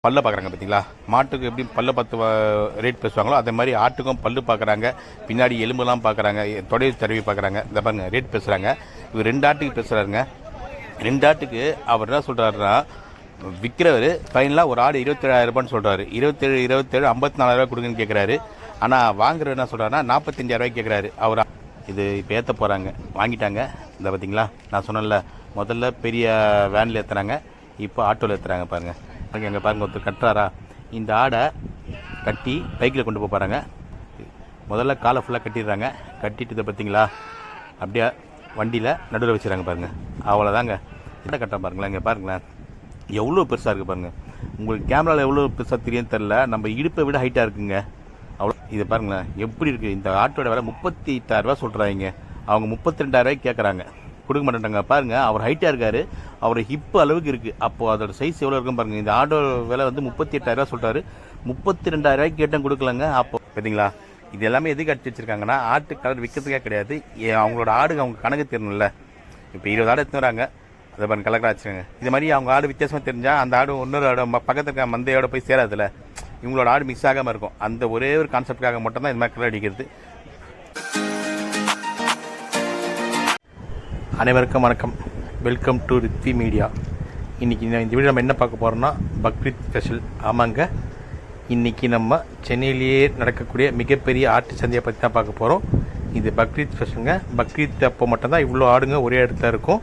பல்ல பார்க்குறாங்க பார்த்தீங்களா. மாட்டுக்கு எப்படி பல்ல பார்த்து ரேட் பேசுவாங்களோ அதே மாதிரி ஆட்டுக்கும் பல்லு பார்க்குறாங்க, பின்னாடி எலும்புலாம் பார்க்குறாங்க, தொடை தடவி பார்க்குறாங்க. இந்த பாருங்க ரேட் பேசுகிறாங்க. இவர் 2 ஆட்டுக்கு பேசுகிறாருங்க. 2 ஆட்டுக்கு அவர் என்ன சொல்கிறாருன்னா, விற்கிறவர் ஃபைனலாக ஒரு ஆடு 27,000 சொல்கிறாரு. 27 54,000 கொடுங்கன்னு கேட்குறாரு. ஆனால் வாங்குறவர் என்ன சொல்கிறாருன்னா 45,000 கேட்குறாரு. அவர் இது இப்போ ஏற்ற போகிறாங்க, வாங்கிட்டாங்க. இந்த பார்த்தீங்களா, நான் சொன்னேன்ல முதல்ல பெரிய வேனில் ஏற்றுறாங்க, இப்போ ஆட்டோவில் ஏற்றுறாங்க. பாருங்கள் அங்கே பாருங்கள், ஒருத்தர் கட்டுறாரா. இந்த ஆடை கட்டி பைக்கில் கொண்டு போக போகிறாங்க. முதல்ல காலை ஃபுல்லாக கட்டிடுறாங்க. கட்டிட்டு இதை பார்த்தீங்களா அப்படியே வண்டியில் நடுவில் வச்சுறாங்க. பாருங்கள் அவ்வளோதாங்க. என்ன கட்ட பாருங்களேன், இங்கே பாருங்களேன் எவ்வளோ பெருசாக இருக்குது பாருங்கள். உங்களுக்கு கேமராவில் எவ்வளோ பெருசாக தெரியும் தெரில, நம்ம இடுப்பை விட ஹைட்டாக இருக்குங்க. அவ்வளோ இதை பாருங்களேன் எப்படி இருக்குது. இந்த ஆட்டோட விலை 38,000 சொல்கிறாங்க. அவங்க 32,000 கேட்குறாங்க, கொடுக்க மாட்டேன்ட்டாங்க. பாருங்கள் அவர் ஹைட்டாக இருக்கார், அவர் ஹிப்பு அளவுக்கு இருக்குது. அப்போது அதோட சைஸ் எவ்வளோ இருக்குன்னு பாருங்கள். இந்த ஆட்டோ விலை வந்து 38,000 சொல்கிறாரு, 32,000 கேட்டேன் கொடுக்கலங்க. அப்போ பார்த்தீங்களா, இது எல்லாமே எதுக்கு அடிச்சு வச்சுருக்காங்கன்னா ஆட்டு கலர் விற்கிறதுக்கே கிடையாது. அவங்களோட ஆடுங்க அவங்க கணக்கு தெரியணும்ல. இப்போ 20 ஆடு எடுத்து வராங்க, அதை பாருங்க கலக்கலாக வச்சுருங்க. இது மாதிரி அவங்க ஆடு வித்தியாசமாக தெரிஞ்சால் அந்த ஆடு இன்னொரு ஆடு பக்கத்தில் இருக்க மந்தையோட போய் சேராதுல, இவங்களோட ஆடு மிக்ஸ் ஆகாமல் இருக்கும். அந்த ஒரே ஒரு கான்செப்டுக்காக மட்டும்தான் இந்த மாதிரி கலர் அடிக்கிறது. அனைவருக்கும் வணக்கம், வெல்கம் டு ரித்வி மீடியா. இன்றைக்கி இந்த வீடியோ நம்ம என்ன பார்க்க போகிறோம்னா பக்ரீத் ஸ்பெஷல். ஆமாங்க, இன்றைக்கி நம்ம சென்னையிலேயே நடக்கக்கூடிய மிகப்பெரிய ஆட்டு சந்தையை பற்றி தான் பார்க்க போகிறோம். இது பக்ரீத் ஸ்பெஷலுங்க. பக்ரீத் அப்போ மட்டும்தான் இவ்வளோ ஆடுங்க ஒரே இடத்துல இருக்கும்.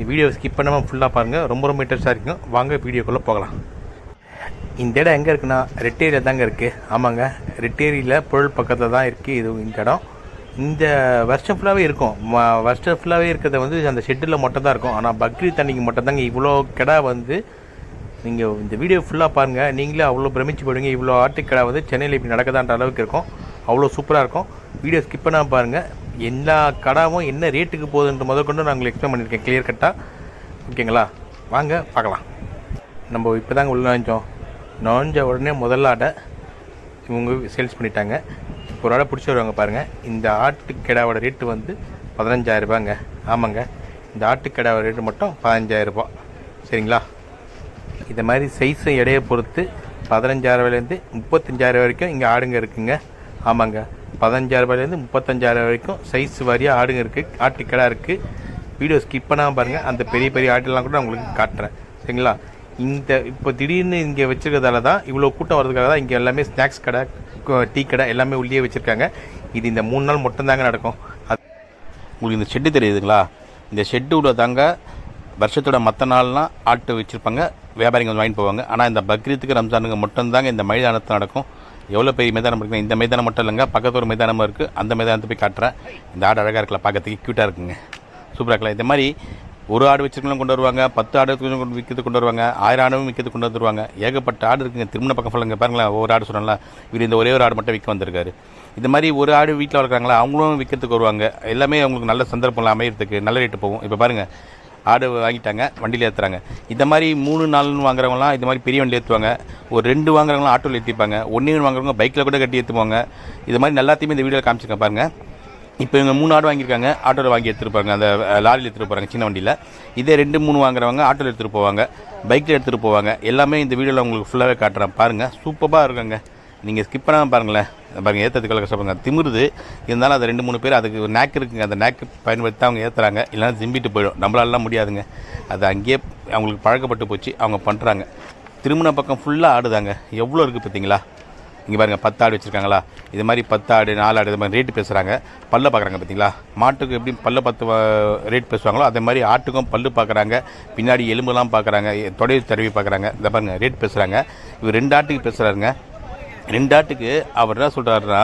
வீடியோ ஸ்கிப் பண்ணாமல் ஃபுல்லாக பாருங்கள், ரொம்ப ரொம்ப இன்ட்ரெஸ்ட்டாக இருக்கும். வாங்க வீடியோக்குள்ளே போகலாம். இந்த இடம் எங்கே இருக்குன்னா ரெட்டேரியில் தாங்க இருக்குது. ஆமாங்க, ரெட்டேரியில் பொருள் பக்கத்தில் தான் இருக்குது இது இந்த இடம். இந்த வருஷம் ஃபுல்லாகவே இருக்கும். வருஷம் ஃபுல்லாகவே இருக்கிறத வந்து அந்த ஷெட்டில் மட்டும் தான் இருக்கும். ஆனால் பக்ரீத் அன்னைக்கு மட்டும் தாங்க இவ்வளோ கடை வந்து, நீங்கள் இந்த வீடியோ ஃபுல்லாக பாருங்கள், நீங்களே அவ்வளோ பிரமிச்சு போடுவீங்க. இவ்வளோ ஆட்டுக்கடை வந்து சென்னையில் இப்படி நடக்குதான்ற அளவுக்கு இருக்கும். அவ்வளோ சூப்பராக இருக்கும். வீடியோ ஸ்கிப் பண்ணாமல் பாருங்கள். எல்லா கடாவும் என்ன ரேட்டுக்கு போகுதுன்ற முதற்கொண்டு நான் உங்களுக்கு எக்ஸ்பிளைன் பண்ணியிருக்கேன் கிளியர் கட்டாக. ஓகேங்களா, வாங்க பார்க்கலாம். நம்ம இப்போ தாங்க உள்ள நுழைஞ்ச உடனே முதல்ல ஆடை இவங்க சேல்ஸ் பண்ணிட்டாங்க. ஒரு ஆடை பிடிச்சி வருவாங்க பாருங்கள். இந்த ஆட்டுக்கடாவோட ரேட்டு வந்து 15,000 ஆமாங்க, இந்த ஆட்டுக்கடாவோட ரேட்டு மட்டும் 15,000. சரிங்களா, இதை மாதிரி சைஸை எடையை பொறுத்து 15,000 35,000 வரைக்கும் இங்கே ஆடுங்க இருக்குங்க. ஆமாங்க, 15,000 35,000 வரைக்கும் சைஸ் வாரியாக ஆடுங்க இருக்குது, ஆட்டுக்கடா இருக்குது. வீடியோ ஸ்கிப் பண்ணாமல் பாருங்கள். அந்த பெரிய பெரிய ஆட்டெல்லாம் கூட நான் உங்களுக்கு காட்டுறேன். சரிங்களா, இந்த இப்போ திடீர்னு இங்கே வச்சுருக்கிறதால தான் இவ்வளோ கூட்டம் வர்றதுக்காக தான் இங்கே எல்லாமே ஸ்நாக்ஸ் கடை, டீ கடை எல்லாமே உள்ளே வச்சுருக்காங்க. இது இந்த 3 நாள் மட்டும்தாங்க நடக்கும். அது உங்களுக்கு இந்த ஷெட்டு தெரியுதுங்களா, இந்த ஷெட்டு உள்ள தாங்க வருஷத்தோட மற்ற நாள்லாம் ஆட்டு வச்சுருப்பாங்க, வியாபாரிங்க வந்து வாங்கிட்டு போவாங்க. ஆனால் இந்த பக்ரீத்துக்கு ரம்ஜானுக்கு மட்டும்தாங்க இந்த மைதானத்தில் நடக்கும். எவ்வளோ பெரிய மைதானம் இருக்குங்க. இந்த மைதானம் மட்டும் இல்லைங்க, பக்கத்து ஒரு மைதானமாக இருக்குது. அந்த மைதானத்தை போய் காட்டுறேன். இந்த ஆடு அழகாக இருக்கலாம், பார்க்கறதுக்கு க்யூட்டாக இருக்குங்க, சூப்பராக இருக்கலாம். இந்த மாதிரி ஒரு ஆடு வச்சுருக்கலாம் கொண்டு வருவாங்க, 10 ஆடு விற்கிறது கொண்டு வருவாங்க, 1000 ஆடும் விற்கிறது கொண்டு வந்துருவாங்க. ஏகப்பட்ட ஆடு இருக்குங்க. திருமண பக்கம் சொல்லுங்க பாருங்களேன், ஒரு ஆடு சொன்னால இவர் இந்த ஒரே ஒரு ஆடு மட்டும் விற்க வந்திருக்காரு. இந்த மாதிரி ஒரு ஆடு வீட்டில் வளர்க்குறாங்களா, அவங்களும் விற்கிறதுக்கு வருவாங்க. எல்லாமே அவங்களுக்கு நல்ல சந்தர்ப்பங்கள் அமைகிறதுக்கு நல்ல ரேட்டு போகும். இப்போ பாருங்கள், ஆடு வாங்கிட்டாங்க, வண்டியில் ஏற்றுறாங்க. இந்த மாதிரி 3 4 வாங்குறவங்களாம் இந்த மாதிரி பெரிய வண்டியில் ஏற்றுவாங்க. ஒரு 2 வாங்குறவங்களாம் ஆட்டோவில் ஏற்றிப்பாங்க. 1 வாங்குறவங்க பைக்கில் கூட கட்டி ஏற்றுவாங்க. இது மாதிரி எல்லாத்தையுமே இந்த வீடியோவில் காமிச்சிருக்கேன் பாருங்கள். இப்போ இவங்க 3 ஆடு வாங்கியிருக்காங்க, ஆட்டோவில் வாங்கி எடுத்துகிட்டு போகிறாங்க, அந்த லாரியில் எடுத்துகிட்டு போகிறாங்க சின்ன வண்டியில். இதே 2 3 வாங்குறவங்க ஆட்டோவில் எடுத்துகிட்டு போவாங்க, பைக்கில் எடுத்துகிட்டு போவாங்க. எல்லாமே இந்த வீடியோவில் உங்களுக்கு ஃபுல்லாகவே காட்டுறேன் பாருங்கள். சூப்பராக இருக்குங்க, நீங்கள் ஸ்கிப் பண்ணாமல் பாருங்களேன். பாருங்கள், ஏற்றத்துக்கு கஷ்டப்படுங்க, திமிருது. இருந்தாலும் அது 2 3 பேர் அதுக்கு ஒரு நேக்கு இருக்குங்க, அந்த நேக்கு பயன்படுத்தி அவங்க ஏற்றுறாங்க. இல்லைன்னா ஜிம்பிட்டு போயிடும், நம்மளாலாம் முடியாதுங்க. அது அங்கேயே அவங்களுக்கு பழக்கப்பட்டு போச்சு, அவங்க பண்ணுறாங்க. திருமண பக்கம் ஃபுல்லாக ஆடுதாங்க, எவ்வளோ இருக்குது பார்த்தீங்களா. இங்கே பாருங்கள், 10 ஆடு வச்சுருக்காங்களா. இது மாதிரி 10 ஆடு 4 ஆடு இது மாதிரி ரேட்டு பேசுகிறாங்க. பல்ல பார்க்குறாங்க பார்த்தீங்களா. மாட்டுக்கு எப்படி பல்ல பார்த்து ரேட் பேசுவாங்களோ அதே மாதிரி ஆட்டுக்கும் பல்லு பார்க்குறாங்க, பின்னாடி எலும்புலாம் பார்க்குறாங்க, தொடை தடவி பார்க்குறாங்க. இதை பாருங்கள் ரேட் பேசுகிறாங்க. இவர் 2 ஆட்டுக்கு பேசுகிறாருங்க. 2 ஆட்டுக்கு அவர் என்ன சொல்கிறாருன்னா,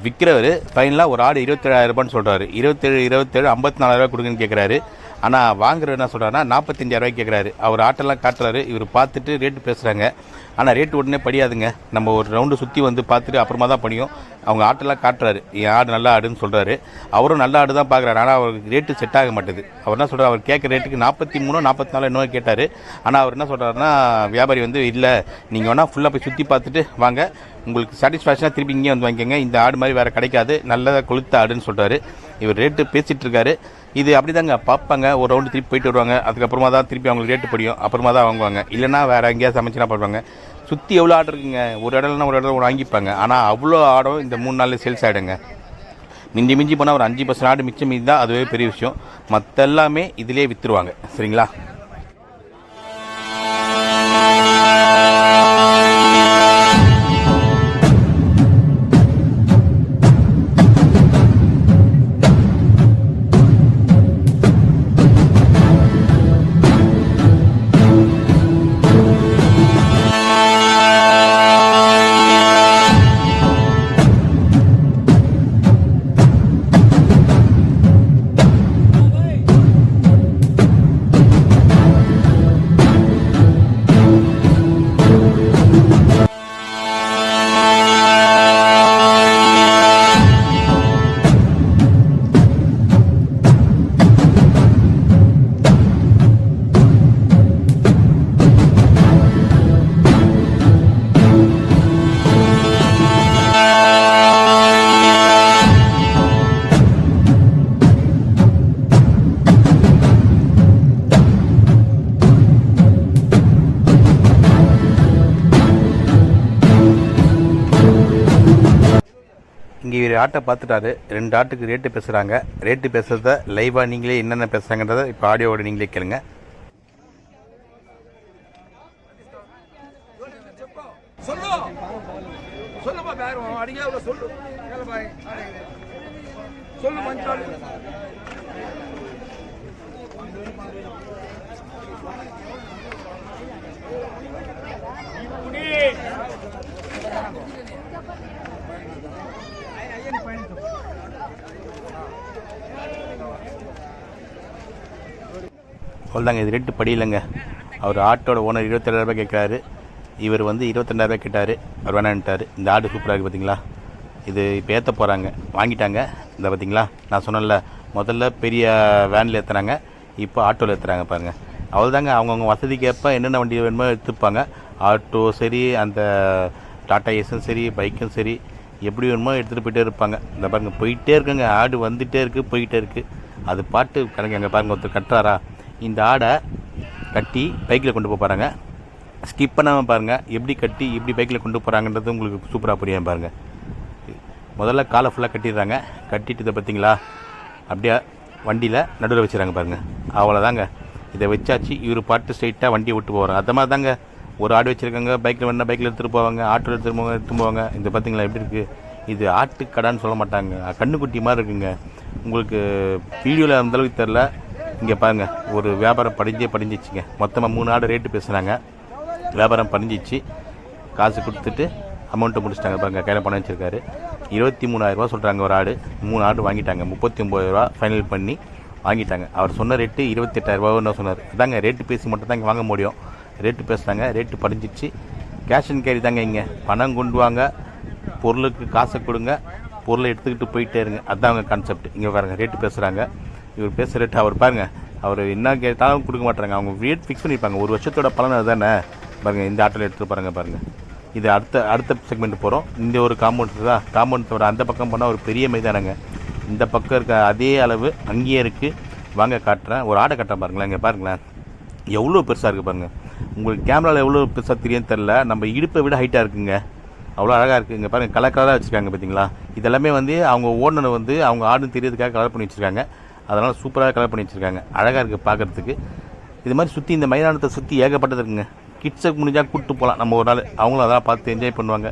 விற்கிறவர் ஃபைனலாக ஒரு ஆடு 27,000 சொல்கிறாரு. 27 54,000 கொடுங்கன்னு கேட்குறாரு. ஆனால் வாங்குறவர் என்ன சொல்கிறாருன்னா 45,000 கேட்குறாரு. அவர் ஆட்டெல்லாம் காட்டுறாரு. இவர் பார்த்துட்டு ரேட்டு பேசுகிறாங்க. ஆனால் ரேட்டு உடனே படியாதுங்க, நம்ம ஒரு ரவுண்டு சுற்றி வந்து பார்த்துட்டு அப்புறமா தான் படியும். அவங்க ஆட்டெல்லாம் காட்டுறாரு, என் ஆடு நல்ல ஆடுன்னு சொல்கிறாரு. அவரும் நல்ல ஆடு தான் பார்க்குறாரு. ஆனால் அவருக்கு ரேட்டு செட் ஆக மாட்டேது. அவர் என்ன சொல்கிறார், அவர் கேட்குற ரேட்டுக்கு 43 44 இன்னும் கேட்டார். ஆனால் அவர் என்ன சொல்கிறாருன்னா, வியாபாரி வந்து இல்லை, நீங்கள் வேணால் ஃபுல்லாக போய் சுற்றி பார்த்துட்டு வாங்க, உங்களுக்கு சாட்டிஸ்ஃபேக்ஷனாக திருப்பி இங்கே வந்து வாங்கிக்கோங்க, இந்த ஆடு மாதிரி வேறு கிடைக்காது, நல்லதாக கொளுத்த ஆடுன்னு சொல்கிறாரு. இவர் ரேட்டு பேசிகிட்டு இருக்காரு. இது அப்படி தாங்க பார்ப்பாங்க, ஒரு ரவுண்டு திருப்பி போயிட்டு வருவாங்க. அதுக்கப்புறமா தான் திருப்பி அவங்களுக்கு ரேட்டு படியும், அப்புறமா தான் வாங்குவாங்க. இல்லைனா வேறு எங்கேயாவது சமைச்சுனா பண்ணுவாங்க. சுற்றி எவ்வளோ ஆடு இருக்குங்க, ஒரு இடம்னா ஒரு இடம் வாங்கிப்பாங்க. ஆனால் அவ்வளோ ஆடும் இந்த 3 நாளில் சேல்ஸ் ஆகிடுங்க. மிஞ்சி போனால் ஒரு 5% ஆடு மிச்சம் மீதி தான், அதுவே பெரிய விஷயம். மற்ற எல்லாமே இதிலே விற்றுருவாங்க. சரிங்களா? இங்கே ஒரு ஆட்டை பார்த்துட்டாரு, 2 ஆட்டுக்கு ரேட்டு பேசுகிறாங்க. ரேட்டு பேசுகிறத லைவாக நீங்களே என்னென்ன பேசுகிறாங்கன்றத இப்போ ஆடியோவோட நீங்களே கேளுங்க. சொல்லுதாங்க, இது ரேட்டு படியில்லைங்க. அவர் ஆட்டோட ஓனர் 27,000 கேட்குறாரு. இவர் வந்து 22,000 கேட்டார். அவர் வேணான்ட்டார். இந்த ஆடு சூப்பராக இருக்குது பார்த்தீங்களா? இது இப்போ ஏற்ற போகிறாங்க, வாங்கிட்டாங்க. இந்த பார்த்தீங்களா, நான் சொன்னல முதல்ல பெரிய வேனில் ஏற்றுறாங்க, இப்போ ஆட்டோவில் ஏற்றுறாங்க பாருங்கள். அவ்வளோதாங்க, அவங்கவுங்க வசதிக்கு ஏற்ப என்னென்ன வண்டி வேணுமோ எடுத்துப்பாங்க. ஆட்டோ சரி, அந்த டாட்டா ஏஸும் சரி, பைக்கும் சரி, எப்படி வேணுமோ எடுத்துகிட்டு போயிட்டே இருப்பாங்க. இந்த பாருங்கள், போயிட்டே இருக்குங்க. ஆடு வந்துகிட்டே இருக்குது, போயிட்டே இருக்குது. அது பாட்டு கணக்கு. அங்கே பாருங்கள், ஒருத்தர் கட்டுறாரா? இந்த ஆடை கட்டி பைக்கில் கொண்டு போகிறாங்க. ஸ்கிப் பண்ணாமல் பாருங்கள், எப்படி கட்டி எப்படி பைக்கில் கொண்டு போகிறாங்கன்றது உங்களுக்கு சூப்பராக புரியும் பாருங்கள். முதல்ல காலை ஃபுல்லாக கட்டிடுறாங்க. கட்டிட்டு இதை பார்த்தீங்களா, அப்படியே வண்டியில் நடுவில் வச்சுறாங்க பாருங்கள். அவ்வளோதாங்க, இதை வச்சாச்சு. இவர் பாட்டு ஸ்ட்ரைட்டாக வண்டியை விட்டு போகிறாங்க. அந்த மாதிரி தாங்க ஒரு ஆடு வச்சுருக்காங்க. பைக்கில் வேணால் பைக்கில் எடுத்துகிட்டு போவாங்க, ஆட்டோவில் எடுத்துகிட்டு போவாங்க. இந்த பார்த்தீங்களா எப்படி இருக்குது? இது ஆட்டுக்கடான்னு சொல்ல மாட்டாங்க, கண்ணுக்குட்டி மாதிரி இருக்குங்க. உங்களுக்கு வீடியோவில் அந்தளவுக்கு தெரில. இங்கே பாருங்கள், ஒரு வியாபாரம் படிஞ்சிச்சுங்க. மொத்தமாக 3 ஆடு ரேட்டு பேசுகிறாங்க. வியாபாரம் படிஞ்சிச்சு. காசு கொடுத்துட்டு அமௌண்ட்டை முடிச்சிட்டாங்க பாருங்கள். கையில் பணம் வச்சுருக்காரு. 23,000 சொல்கிறாங்க ஒரு ஆடு. 3 ஆடு வாங்கிட்டாங்க. 39,000 ஃபைனல் பண்ணி வாங்கிட்டாங்க. அவர் சொன்ன ரேட்டு 28,000 சொன்னார். அதாங்க, ரேட்டு பேசி மட்டும் தான் இங்கே வாங்க முடியும். ரேட்டு பேசுகிறாங்க, ரேட்டு படிஞ்சிச்சு. கேஷ் அண்ட் கேரி தாங்க. இங்கே பணம் கொண்டு வாங்க, பொருளுக்கு காசை கொடுங்க, பொருளை எடுத்துக்கிட்டு போயிட்டே இருங்க. அதுதான் அவங்க கான்செப்ட். இங்கே பாருங்கள், ரேட்டு பேசுகிறாங்க. இவர் பேசுகிற ரேட்டு அவர் பாருங்கள், அவர் என்ன கேட்டாலும் கொடுக்க மாட்டாங்க. அவங்க ரேட் ஃபிக்ஸ் பண்ணியிருப்பாங்க. ஒரு வருஷத்தோட பலன் அதுதானே பாருங்கள். இந்த ஆட்டோவில் எடுத்துகிட்டு பாருங்கள். இது அடுத்த செக்மெண்ட் போகிறோம். இந்த ஒரு காம்பவுண்ட் தான். காம்பவுண்ட் தவிர அந்த பக்கம் போனால் ஒரு பெரிய மைதானங்க. இந்த பக்கம் இருக்க அதே அளவு அங்கேயே இருக்குது. வாங்க காட்டுறேன். ஒரு ஆடை கட்டுறேன் பாருங்களேன். இங்கே பாருங்களேன், எவ்வளோ பெருசாக இருக்குது பாருங்கள். உங்களுக்கு கேமராவில் எவ்வளோ பெருசாக தெரியும் தெரில, நம்ம இடுப்பை விட ஹைட்டாக இருக்குங்க. அவ்வளோ அழகாக இருக்குது. இங்கே பாருங்கள், கலர் கலராக வச்சுருக்காங்க பார்த்தீங்களா? இதெல்லாமே வந்து அவங்க ஓனர் வந்து அவங்க ஆடுன்னு தெரியறதுக்காக கலர் பண்ணி வச்சுருக்காங்க. அதனால் சூப்பராக கலர் பண்ணி வச்சுருக்காங்க. அழகாக இருக்குது பார்க்குறதுக்கு. இது மாதிரி சுற்றி இந்த மைதானத்தை சுற்றி ஏகப்பட்டது இருக்குங்க. கிட்ஸுக்கு முடிஞ்சால் கூப்பிட்டு போகலாம் நம்ம ஒரு நாள். அவங்களும் அதெல்லாம் பார்த்து என்ஜாய் பண்ணுவாங்க.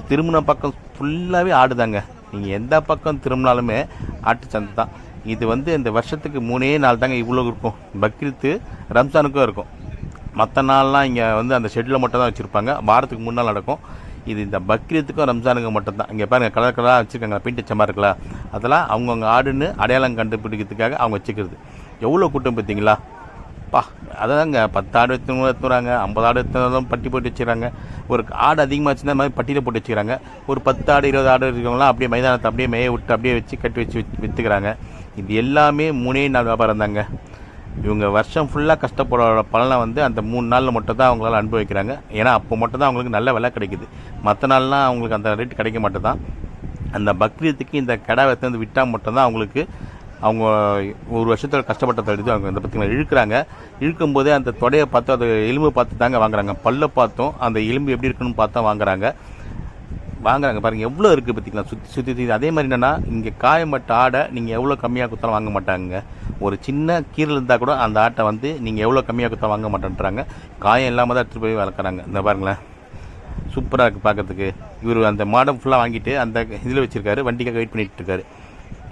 திரும்பின பக்கம் ஃபுல்லாகவே ஆடுதாங்க. நீங்கள் எந்த பக்கம் திரும்பினாலுமே ஆட்டு சந்தை தான். இது வந்து இந்த வருஷத்துக்கு 3 நாள் தாங்க இவ்வளோ இருக்கும். பக்ரீத்து ரம்ஜானுக்கும் இருக்கும். மற்ற நாள்லாம் இங்கே வந்து அந்த ஷெட்டில் மட்டும் தான் வச்சுருப்பாங்க. வாரத்துக்கு 3 நாள் நடக்கும். இது இந்த பக்ரீத்துக்கும் ரம்ஜானுக்கும் மட்டும்தான். இங்கே பாருங்கள், கலர் கலராக வச்சுருக்காங்க. பெயிண்ட் அச்சமாக இருக்கலாம். அதெல்லாம் அவங்கவுங்க ஆடுன்னு அடையாளம் கண்டுபிடிக்கிறதுக்காக அவங்க வச்சுக்கிறது. எவ்வளோ கூட்டம் பார்த்தீங்களா? பா, அதாங்க 10 ஆடு எடுத்துறாங்க, 50 ஆடு எடுத்துனாலும் பட்டி போட்டு வச்சுக்கிறாங்க. ஒரு ஆடு அதிகமாக வச்சுருந்தா மாதிரி பட்டியில் போட்டு வச்சுக்கிறாங்க. ஒரு 10 ஆடு 20 ஆடு இருக்கவங்களாம் அப்படியே மைதானத்தை அப்படியே மேய விட்டு அப்படியே வச்சு கட்டி வச்சு விற்றுக்கிறாங்க. இது எல்லாமே 3 நாள் வியாபாரம் தாங்க. இவங்க வருஷம் ஃபுல்லாக கஷ்டப்பட பலனை வந்து அந்த 3 நாளில் மட்டும் தான் அவங்களால அனுபவிக்கிறாங்க. ஏன்னா அப்போ மட்டும் தான் அவங்களுக்கு நல்ல விலை கிடைக்குது. மற்ற நாள்லாம் அவங்களுக்கு அந்த ரேட்டு கிடைக்க மாட்டேதான். அந்த பக்ரீத்துக்கு இந்த கடை வந்து விட்டால் மட்டும்தான் அவங்களுக்கு அவங்க ஒரு வருஷத்தில் கஷ்டப்பட்ட தடுத்து அவங்க இந்த பற்றி இழுக்கிறாங்க. இழுக்கும்போதே அந்த தொடையை பார்த்து அந்த எலும்பு பார்த்து தாங்க வாங்குறாங்க. பல்லை பார்த்தும் அந்த எலும்பு எப்படி இருக்குன்னு பார்த்தா வாங்குறாங்க. பாருங்கள் எவ்வளோ இருக்குது பார்த்திங்களா, சுற்றி. அதே மாதிரி என்னென்னா இங்கே காயம்பட்ட ஆடை நீங்கள் எவ்வளோ கம்மியாக கொடுத்தாலும் வாங்க மாட்டாங்க. ஒரு சின்ன கீரல் இருந்தால் கூட அந்த ஆட்டை வந்து நீங்கள் எவ்வளோ கம்மியாக கொடுத்தா வாங்க மாட்டேன்றாங்க. காயம் இல்லாமல் தான் எடுத்துகிட்டு போய் வளர்க்குறாங்க. இந்த பாருங்களேன், சூப்பராக இருக்குது பார்க்கறதுக்கு. இவர் அந்த மாடம் ஃபுல்லாக வாங்கிட்டு அந்த இதில் வச்சுருக்காரு, வண்டிக்காக வெயிட் பண்ணிகிட்டு இருக்காரு.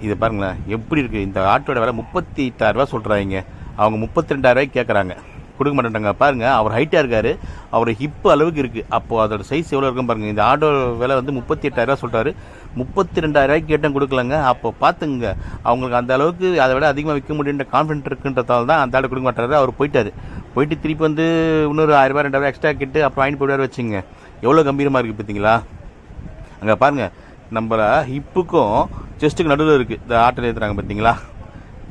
இதை பாருங்களேன் எப்படி இருக்குது. இந்த ஆட்டோட விலை 38,000 சொல்கிறாங்க. அவங்க 32,000 கேட்குறாங்க, கொடுக்க மாட்டேன்றாங்க. பாருங்கள், அவர் ஹைட்டாக இருக்கார், அவர் ஹிப்பு அளவுக்கு இருக்குது. அப்போது அதோட சைஸ் எவ்வளோ இருக்கும் பாருங்கள். இந்த ஆட்டோ விலை வந்து 38,000 சொல்கிறாரு, 32,000 கேட்டேன் கொடுக்கலங்க. அப்போ பார்த்துங்க, அவங்களுக்கு அந்த அளவுக்கு அதை விட அதிகமாக விற்க முடியுன்ற கான்ஃபிடென்ட் இருக்குன்றதால தான் அந்த ஆட்டை கொடுக்க மாட்டாரு. அவர் போயிட்டு திருப்பி வந்து இன்னொரு 1000 2,000 எக்ஸ்ட்ரா கேட்டு அப்புறம் வாங்கி போய்டாரு வச்சுங்க. எவ்வளோ கம்பீரமாக இருக்குது பார்த்தீங்களா. அங்கே பாருங்கள், நம்ம ஹிப்புக்கும் செஸ்ட்டுக்கு நடுவில் இருக்குது இந்த ஆட்டோ ஏற்றுறாங்க பார்த்தீங்களா.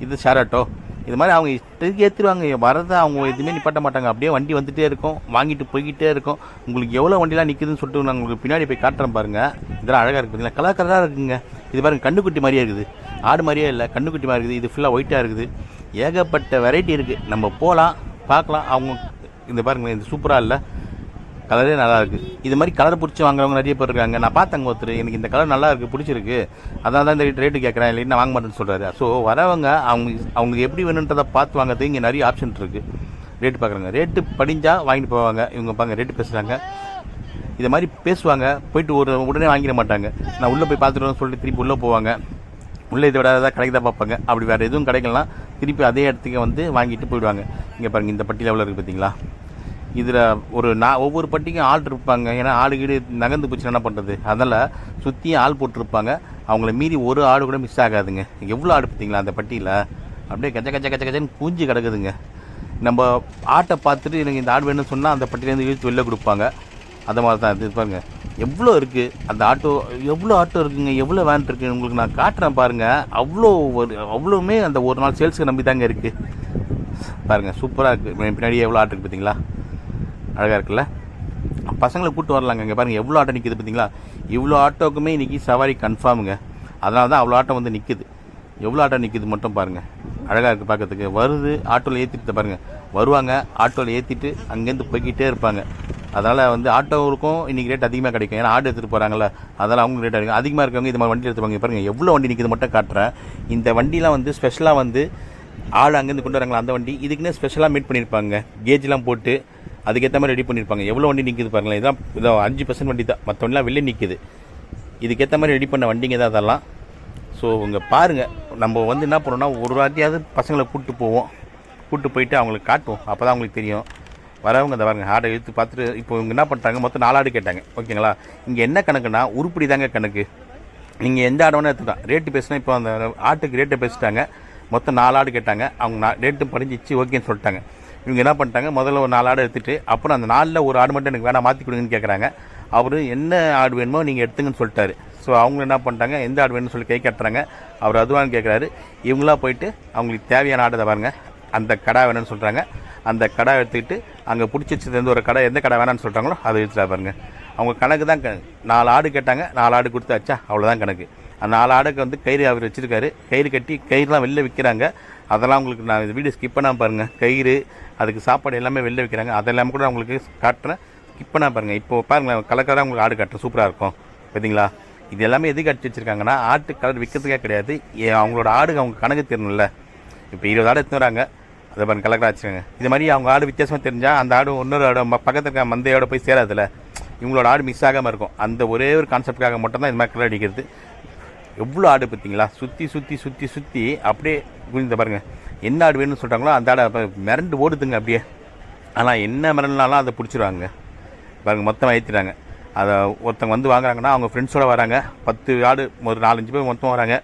இது ஷேர் ஆட்டோ. இது மாதிரி அவங்க இஷ்டத்துக்கு ஏற்றிடுவாங்க. வரதை அவங்க எதுவுமே நிப்பாட்ட மாட்டாங்க. அப்படியே வண்டி வந்துகிட்டே இருக்கும், வாங்கிட்டு போய்கிட்டே இருக்கும். உங்களுக்கு எவ்வளோ வண்டிலாம் நிற்குதுன்னு சொல்லிட்டு நான் உங்களுக்கு பின்னாடி போய் காட்டுறேன் பாருங்கள். இதெல்லாம் அழகாக இருக்குது பார்த்தீங்களா, கலர் கலராக இருக்குங்க. இது பாருங்கள், கண்ணுக்குட்டி மாதிரியே இருக்குது, ஆடு மாதிரியே இல்லை, கண்ணுக்குட்டி மாதிரி இருக்குது. இது ஃபுல்லாக ஒயிட்டாக இருக்குது. ஏகப்பட்ட வெரைட்டி இருக்குது. நம்ம போகலாம், பார்க்கலாம். அவங்க இந்த பாருங்கள், இது சூப்பராக இல்லை, கலரே நல்லா இருக்குது. இது மாதிரி கலர் பிடிச்சி வாங்குறவங்க நிறைய பேர் இருக்காங்க. நான் பார்த்தேங்க ஒருத்தர், எனக்கு இந்த கலர் நல்லா இருக்குது, பிடிச்சிருக்கு, அதனால தான் இந்த ரேட்டு கேட்குறேன், இல்லைன்னா நான் வாங்க மாட்டேன்னு சொல்கிறாரு. ஸோ வரவங்க அவங்க எப்படி வேணுன்றதை பார்த்து வாங்கிறது இங்கே நிறைய ஆப்ஷன் இருக்குது. ரேட்டு பார்க்குறாங்க, ரேட்டு படிஞ்சால் வாங்கிட்டு போவாங்க. இவங்க பாருங்க ரேட்டு பேசுகிறாங்க. இது மாதிரி பேசுவாங்க, போயிட்டு உடனே வாங்கிட மாட்டாங்க. நான் உள்ளே போய் பார்த்துட்டு சொல்லிட்டு திருப்பி உள்ளே போவாங்க. உள்ளே இதை விட ஏதாவது கிடைக்க பார்ப்பாங்க. அப்படி வேறு எதுவும் கிடைக்கலாம், திருப்பி அதே இடத்துக்கு வந்து வாங்கிட்டு போயிடுவாங்க. இங்கே பாருங்கள், இந்த பட்டியில் எவ்வளோ இருக்குது பார்த்தீங்களா. இதில் ஒவ்வொரு பட்டிக்கும் ஆள் இருப்பாங்க. ஏன்னா ஆடு கீடு நகர்ந்து போச்சுன்னா என்ன பண்ணுறது, அதனால் சுற்றியும் ஆள் போட்டிருப்பாங்க. அவங்கள மீறி ஒரு ஆடு கூட மிஸ் ஆகாதுங்க. எவ்வளோ ஆடு பார்த்தீங்களா அந்த பட்டியில், அப்படியே கச்சன்னு பூஞ்சி கிடக்குதுங்க. நம்ம ஆட்டை பார்த்துட்டு எனக்கு இந்த ஆடு வேணும்னு சொன்னால் அந்த பட்டியிலேருந்து இழுத்து வெளில கொடுப்பாங்க. அந்த மாதிரி தான் இது பாருங்கள், எவ்வளோ இருக்குது அந்த ஆட்டோ, எவ்வளோ ஆட்டோ இருக்குங்க, எவ்வளோ வேன் இருக்குது. உங்களுக்கு நான் காட்டுறேன் பாருங்கள். அவ்வளோவுமே அந்த ஒரு நாள் சேல்ஸுக்கு நம்பி தாங்க இருக்குது. பாருங்கள், சூப்பராக இருக்குது. பின்னாடியே எவ்வளோ ஆட்டோ இருக்குது பார்த்தீங்களா, அழகாக இருக்குல்ல. பசங்களை கூப்பிட்டு வரலாங்க. இங்கே பாருங்கள் எவ்வளோ ஆட்டோ நிற்கிது பார்த்தீங்களா. இவ்வளோ ஆட்டோக்குமே இன்றைக்கி சவாரி கன்ஃபார்முங்க. அதனால தான் அவ்வளோ ஆட்டோ வந்து நிற்குது. எவ்வளோ ஆட்டோ நிற்கிது மட்டும் பாருங்கள், அழகாக இருக்குது பார்க்கறதுக்கு. வருது, ஆட்டோவில் ஏற்றிட்டு பாருங்கள், வருவாங்க, ஆட்டோவில் ஏற்றிட்டு அங்கேருந்து போய்கிட்டே இருப்பாங்க. அதனால் வந்து ஆட்டோவுக்கும் இன்றைக்கி ரேட் அதிகமாக கிடைக்கும். ஏன்னா ஆட்டோ எடுத்துகிட்டு போகிறாங்கள, அதனால் அவங்க ரேட் அதிகம். அதிகமாக இருக்கவங்க இது மாதிரி வண்டி எடுத்துப்பாங்க. பாருங்கள் எவ்வளோ வண்டி நிற்கிது மட்டும் காட்டுறேன். இந்த வண்டிலாம் வந்து ஸ்பெஷலாக வந்து ஆள் அங்கேருந்து கொண்டு வராங்களா அந்த வண்டி, இதுக்குன்னே ஸ்பெஷலாக மீட் பண்ணியிருப்பாங்க. கேஜ்லாம் போட்டு அதுக்கேற்ற மாதிரி ரெடி பண்ணியிருப்பாங்க. எவ்வளோ வண்டி நிற்கிது பாருங்களேன். இதான் 5% வண்டி தான், மற்ற வண்டிலாம் வெளியே நிற்கிது. இதுக்கேற்ற மாதிரி ரெடி பண்ண வண்டிங்க தான் அதெல்லாம். ஸோ இங்கே பாருங்கள், நம்ம வந்து என்ன பண்ணோம்னா ஒரு வாட்டியாவது பசங்களை கூப்பிட்டு போயிட்டு அவங்களுக்கு காட்டுவோம். அப்போ தான் அவங்களுக்கு தெரியும். வரவங்க அந்த பாருங்க ஆடை இழுத்து பார்த்துட்டு இப்போ இவங்க என்ன பண்ணிட்டாங்க, மொத்தம் 4 ஆடு கேட்டாங்க. ஓகேங்களா. இங்கே என்ன கணக்குன்னா உருப்படி தாங்க கணக்கு. நீங்கள் எந்த ஆடோன்னு எடுத்துக்கலாம். ரேட்டு பேசினா இப்போ அந்த ஆட்டுக்கு ரேட்டை பேசிட்டாங்க. மொத்தம் 4 ஆடு கேட்டாங்க. அவங்க ரேட்டு படிஞ்சிச்சு ஓகேன்னு சொல்லிட்டாங்க. இவங்க என்ன பண்ணிட்டாங்க, முதல்ல ஒரு 4 ஆடு எடுத்துகிட்டு அப்புறம் அந்த 4ல் ஒரு ஆடு மட்டும் எனக்கு வேணாம் மாற்றி கொடுங்கன்னு கேட்குறாங்க. அவர் என்ன ஆடு வேணுமோ நீங்கள் எடுத்துங்கன்னு சொல்லிட்டாரு. ஸோ அவங்க என்ன பண்ணிட்டாங்க, எந்த ஆடு வேணும்னு சொல்லி கை கட்டுறாங்க. அவர் அதுவான்னு கேட்குறாரு. இவங்களாம் போயிட்டு அவங்களுக்கு தேவையான ஆடு தான் பாருங்க, அந்த கடை வேணும்னு சொல்கிறாங்க. அந்த கடை எடுத்துக்கிட்டு அங்கே பிடிச்சி வச்சது ஒரு கடை, எந்த கடை வேணான்னு சொல்கிறாங்களோ அதை எடுத்துட்டா பாருங்க. அவங்க கணக்கு தான் 4 ஆடு கேட்டாங்க, 4 ஆடு கொடுத்தாச்சா, அவ்வளோதான் கணக்கு. அந்த 4 ஆடுக்கு வந்து கயிறு அவர் வச்சுருக்காரு. கயிறு கட்டி கயிறுலாம் வெளில விற்கிறாங்க. அதெல்லாம் உங்களுக்கு நான் இந்த வீடியோ ஸ்கிப் பண்ணாமல் பாருங்கள். கயிறு, அதுக்கு சாப்பாடு எல்லாமே வெளில விற்கிறாங்க. அதெல்லாமே கூட உங்களுக்கு காட்டுறேன், ஸ்கிப் பண்ணால் பாருங்கள். இப்போ பாருங்களேன், கலக்கலாக உங்களுக்கு ஆடு காட்டுறேன், சூப்பராக இருக்கும் பார்த்தீங்களா. இது எல்லாமே எதுக்கு அடிச்சு வச்சுருக்காங்கன்னா ஆட்டு கலர் விற்கிறதுக்கே கிடையாது. அவங்களோட ஆடு அவங்க கணக்கு தெரியணும்ல. இப்போ 20 ஆடு எடுத்துன்னு வராங்க, அதை பாருங்க கலக்கலாக வச்சுருக்காங்க. இது மாதிரி அவங்க ஆடு வித்தியாசமாக தெரிஞ்சால் அந்த ஆடு இன்னொரு ஆடு பக்கத்தில் இருக்க மந்தையோட போய் சேராதில்ல, இவங்களோட ஆடு மிஸ் ஆகாமல் இருக்கும். அந்த ஒரே ஒரு கான்செப்டுக்காக மட்டும்தான் இது மாதிரி கலர் அடிக்கிறது. எவ்வளோ ஆடு பார்த்தீங்களா, சுற்றி அப்படியே குனிந்த பாருங்கள். என்ன ஆடு வேணும்னு சொல்கிறாங்களோ அந்த ஆடை மிரண்டு ஓடுதுங்க அப்படியே. ஆனால் என்ன மிரண்டாலும் அதை பிடிச்சிருவாங்க பாருங்கள். மொத்தமாக ஏற்றிடுறாங்க. அதை ஒருத்தவங்க வந்து வாங்குறாங்கன்னா அவங்க ஃப்ரெண்ட்ஸோடு வராங்க. 10 ஆடு ஒரு 4-5 பேர் மொத்தம் வராங்க.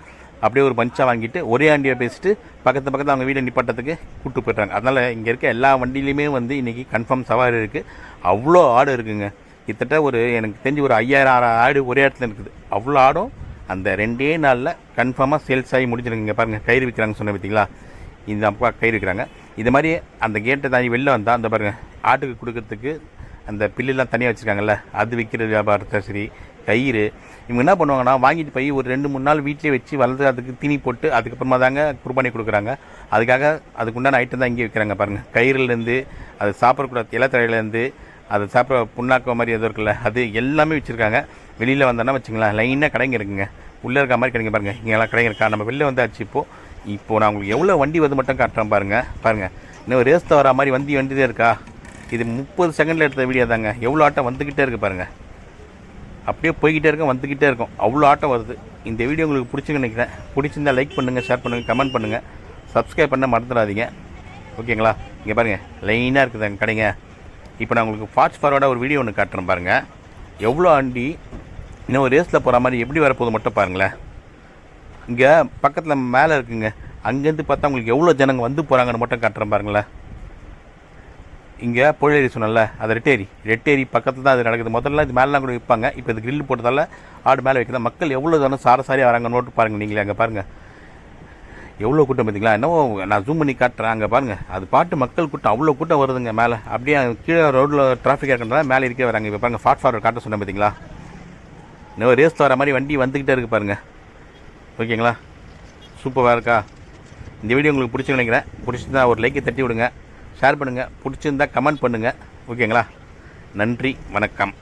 அப்படியே ஒரு பஞ்சாக வாங்கிட்டு ஒரே வண்டியை பேசிட்டு பக்கத்தில் அவங்க வீடை நிப்பாட்டத்துக்கு கூப்பிட்டு போய்ட்றாங்க. அதனால் இங்கே இருக்க எல்லா வண்டியிலையுமே வந்து இன்றைக்கி கன்ஃபார்ம் சவாரி இருக்குது. அவ்வளோ ஆடு இருக்குங்க. கிட்டத்தட்ட எனக்கு தெரிஞ்சு ஒரு 5000 ஆடு ஒரே இடத்துல இருக்குது. அவ்வளோ ஆடும் அந்த 2 நாளில் கன்ஃபார்மாக சேல்ஸ் ஆகி முடிஞ்சிருக்குங்க. பாருங்கள் கயிறு விற்கிறாங்க சொன்ன பார்த்தீங்களா, இந்த அப்பா கயிறு விற்கிறாங்க. இது மாதிரி அந்த கேட்டை தாண்டி வெளில வந்தால் அந்த பாருங்கள் ஆட்டுக்கு கொடுக்கறதுக்கு அந்த பில்லுலாம் தனியாக வச்சுருக்காங்கல்ல, அது விற்கிற வியாபாரத்தை சரி, கயிறு. இவங்க என்ன பண்ணுவாங்கன்னா வாங்கிட்டு போய் ஒரு 2-3 நாள் வீட்டிலே வச்சு வளர்த்து அதுக்கு தீனி போட்டு அதுக்கப்புறமா தாங்க குர்பானி கொடுக்குறாங்க. அதுக்காக அதுக்குண்டான ஐட்டம் தான் இங்கே விற்கிறாங்க பாருங்கள். கயிறுலேருந்து அது சாப்பிடக்கூட இலத்தழையிலேருந்து அது சாப்பிட்ற புண்ணாக்க மாதிரி எதுவும் இருக்குல்ல அது எல்லாமே வச்சுருக்காங்க. வெளியில் வந்தோன்னா வச்சுங்களேன் லைனாக கடைங்க இருக்குங்க. உள்ளே இருக்க மாதிரி கிடைங்க பாருங்கள். இங்கெல்லாம் கடைங்க இருக்கா. நம்ம வெளில வந்தாச்சு. இப்போது நான் உங்களுக்கு எவ்வளோ வண்டி வந்து மட்டும் காட்டுறேன் பாருங்கள். இன்னும் ரேஸ் வர மாதிரி வந்துட்டே இருக்கா. இது 30 செகண்டில் எடுத்த வீடியோ தாங்க. எவ்வளோ ஆட்டம் வந்துக்கிட்டே இருக்குது பாருங்கள். அப்படியே போய்கிட்டே இருக்கும், வந்துக்கிட்டே இருக்கும். அவ்வளோ ஆட்டம் வருது. இந்த வீடியோ உங்களுக்கு பிடிச்சுன்னு நினைக்கிறேன். பிடிச்சிருந்தால் லைக் பண்ணுங்கள், ஷேர் பண்ணுங்கள், கமெண்ட் பண்ணுங்கள், சப்ஸ்கிரைப் பண்ண மறந்துடாதீங்க. ஓகேங்களா? இங்கே பாருங்கள் லைனாக இருக்குது அங்கே கடைங்க. இப்போ நான் உங்களுக்கு ஃபாஸ்ட் ஃபார்வர்டாக ஒரு வீடியோ ஒன்று காட்டுறேன் பாருங்கள். எவ்வளோ வண்டி இன்னும் ரேஸில் போகிற மாதிரி எப்படி வரப்போகுது மட்டும் பாருங்களேன். இங்கே பக்கத்தில் மேலே இருக்குங்க. அங்கேருந்து பார்த்தா உங்களுக்கு எவ்வளோ ஜனங்க வந்து போகிறாங்கன்னு மட்டும் காட்டுறேன் பாருங்களேன். இங்கே புழேரி சொன்னல அது ரெட்டேரி பக்கத்தில் தான் அது நடக்குது. முதல்ல இது மேலாம் கூட விற்பாங்க. இப்போ இது கிரில் போட்டதால் ஆடு மேலே வைக்கிறதா. மக்கள் எவ்வளோ தானே சாரசாரியாக வராங்கன்னு நோட்டு பாருங்கள். நீங்களே அங்கே பாருங்கள் எவ்வளோ கூட்டம் பார்த்தீங்களா. என்னவோ நான் ஜூம் பண்ணி காட்டுறேன். அங்கே பாருங்கள் அது பாட்டு மக்கள் கூட்டம் அவ்வளோ கூட்டம் வருதுங்க. மேலே அப்படியே கீழே ரோட்டில் டிராஃபிக்காக இருக்கிறதால மேலே இருக்கே வராங்க. இப்போ பாருங்கள் ஃபாஸ்ட் ஃபார்வர்ட் காட்ட சொன்னேன் பார்த்தீங்களா. இன்னும் ரேஸ் வர மாதிரி வண்டி வந்துக்கிட்டே இருக்குது பாருங்கள். ஓகேங்களா? சூப்பராக இருக்கா? இந்த வீடியோ உங்களுக்கு பிடிச்சி நினைக்கிறேன். பிடிச்சிருந்தா ஒரு லைக்கை தட்டி விடுங்க, ஷேர் பண்ணுங்கள், பிடிச்சிருந்தா கமெண்ட் பண்ணுங்கள். ஓகேங்களா? நன்றி, வணக்கம்.